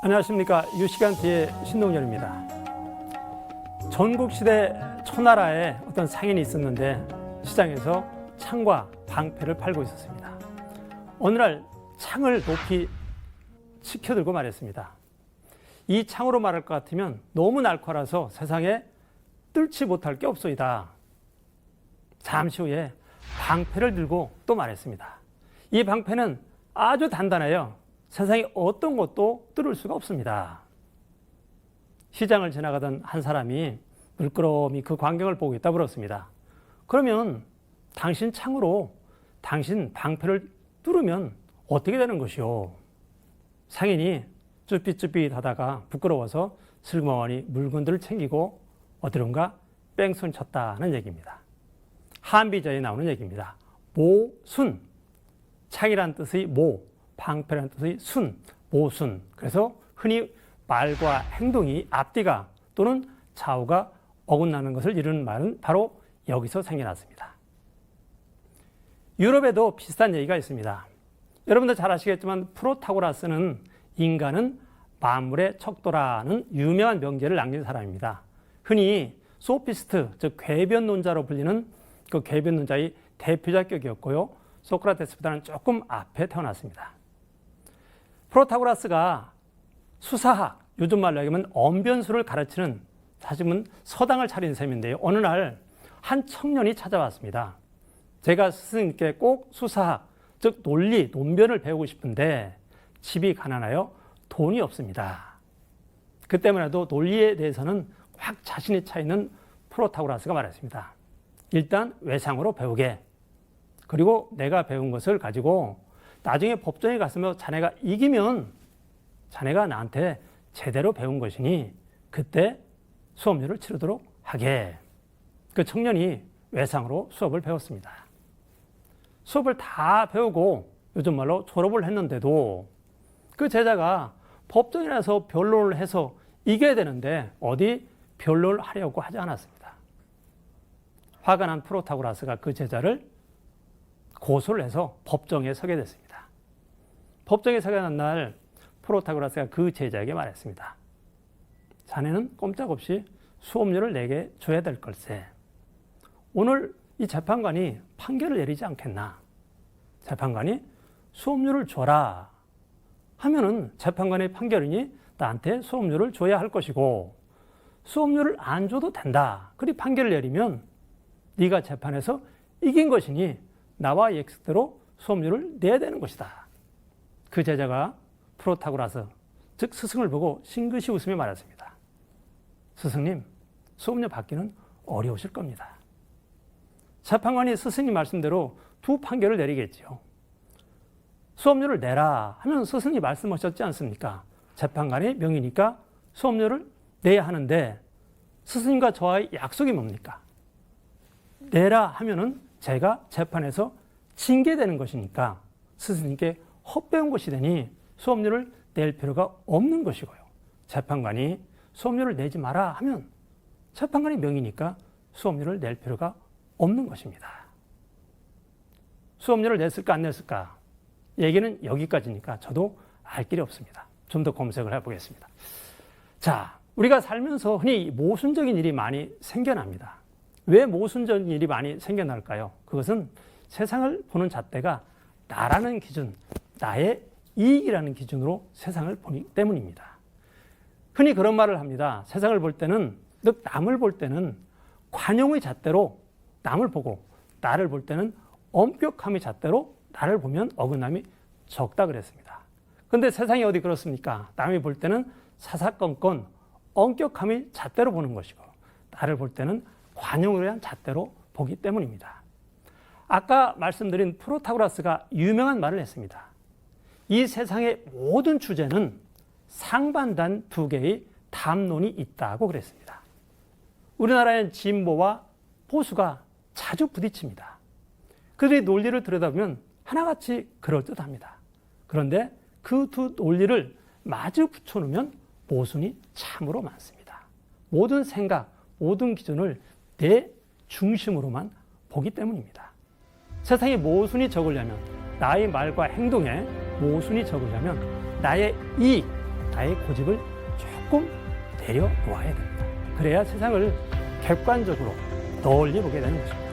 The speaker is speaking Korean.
안녕하십니까. 유시간티의 신동열입니다. 전국시대 초나라에 어떤 상인이 있었는데 시장에서 창과 방패를 팔고 있었습니다. 어느 날 창을 높이 치켜들고 말했습니다. 이 창으로 말할 것 같으면 너무 날카로워서 세상에 뚫지 못할 게 없소이다. 잠시 후에 방패를 들고 또 말했습니다. 이 방패는 아주 단단해요. 세상에 어떤 것도 뚫을 수가 없습니다. 시장을 지나가던 한 사람이 물끄러미 그 광경을 보고 있다 물었습니다. 그러면 당신 창으로 당신 방패를 뚫으면 어떻게 되는 것이오? 상인이 쭈삣쭈삣 하다가 부끄러워서 슬그머니 물건들을 챙기고 어디론가 뺑소니 쳤다는 얘기입니다. 한비자에 나오는 얘기입니다. 모순, 창이란 뜻의 모, 방패라는 뜻의 순, 모순. 그래서 흔히 말과 행동이 앞뒤가 또는 좌우가 어긋나는 것을 이루는 말은 바로 여기서 생겨났습니다. 유럽에도 비슷한 얘기가 있습니다. 여러분들 잘 아시겠지만 프로타고라스는 인간은 만물의 척도라는 유명한 명제를 남긴 사람입니다. 흔히 소피스트, 즉 궤변론자로 불리는 그 궤변론자의 대표자격이었고요. 소크라테스보다는 조금 앞에 태어났습니다. 프로타고라스가 수사학, 요즘 말로 얘기하면 언변술을 가르치는 사실은 서당을 차린 셈인데요. 어느 날 한 청년이 찾아왔습니다. 제가 스승님께 꼭 수사학, 즉 논리, 논변을 배우고 싶은데 집이 가난하여 돈이 없습니다. 그 때문에도 논리에 대해서는 확 자신이 차 있는 프로타고라스가 말했습니다. 일단 외상으로 배우게. 그리고 내가 배운 것을 가지고 나중에 법정에 갔으면 자네가 이기면 자네가 나한테 제대로 배운 것이니 그때 수업료를 치르도록 하게. 그 청년이 외상으로 수업을 배웠습니다. 수업을 다 배우고 요즘 말로 졸업을 했는데도 그 제자가 법정에 나서 변론을 해서 이겨야 되는데 어디 변론을 하려고 하지 않았습니다. 화가 난 프로타고라스가 그 제자를 고소를 해서 법정에 서게 됐습니다. 법정에 서게 된 날 프로타고라스가 그 제자에게 말했습니다. 자네는 꼼짝없이 수업료를 내게 줘야 될 걸세. 오늘 이 재판관이 판결을 내리지 않겠나. 재판관이 수업료를 줘라 하면은 재판관의 판결이니 나한테 수업료를 줘야 할 것이고 수업료를 안 줘도 된다. 그리 판결을 내리면 네가 재판에서 이긴 것이니 나와 약속대로 수업료를 내야 되는 것이다. 그 제자가 프로타고라스, 즉 스승을 보고 싱긋이 웃으며 말했습니다. 스승님, 수업료 받기는 어려우실 겁니다. 재판관이 스승님 말씀대로 두 판결을 내리겠지요. 수업료를 내라 하면 스승이 말씀하셨지 않습니까? 재판관의 명의니까 수업료를 내야 하는데 스승님과 저와의 약속이 뭡니까? 내라 하면은 제가 재판에서 징계되는 것이니까 스승님께 헛배운 것이 되니 수업료를 낼 필요가 없는 것이고요. 재판관이 수업료를 내지 마라 하면 재판관의 명의니까 수업료를 낼 필요가 없는 것입니다. 수업료를 냈을까 안 냈을까? 얘기는 여기까지니까 저도 알 길이 없습니다. 좀 더 검색을 해보겠습니다. 자, 우리가 살면서 흔히 모순적인 일이 많이 생겨납니다. 왜 모순적인 일이 많이 생겨날까요? 그것은 세상을 보는 잣대가 나라는 기준, 나의 이익이라는 기준으로 세상을 보기 때문입니다. 흔히 그런 말을 합니다. 세상을 볼 때는, 즉 남을 볼 때는 관용의 잣대로 남을 보고 나를 볼 때는 엄격함의 잣대로 나를 보면 어긋남이 적다 그랬습니다. 그런데 세상이 어디 그렇습니까? 남이 볼 때는 사사건건 엄격함의 잣대로 보는 것이고 나를 볼 때는 관용을 위한 잣대로 보기 때문입니다. 아까 말씀드린 프로타고라스가 유명한 말을 했습니다. 이 세상의 모든 주제는 상반된 두 개의 담론이 있다고 그랬습니다. 우리나라의 진보와 보수가 자주 부딪힙니다. 그들의 논리를 들여다보면 하나같이 그럴듯합니다. 그런데 그 두 논리를 마주 붙여놓으면 모순이 참으로 많습니다. 모든 생각, 모든 기준을 내 중심으로만 보기 때문입니다. 세상에 모순이 적으려면 나의 말과 행동에 모순이 적으려면 나의 이익, 나의 고집을 조금 내려놓아야 됩니다. 그래야 세상을 객관적으로 널리 보게 되는 것입니다.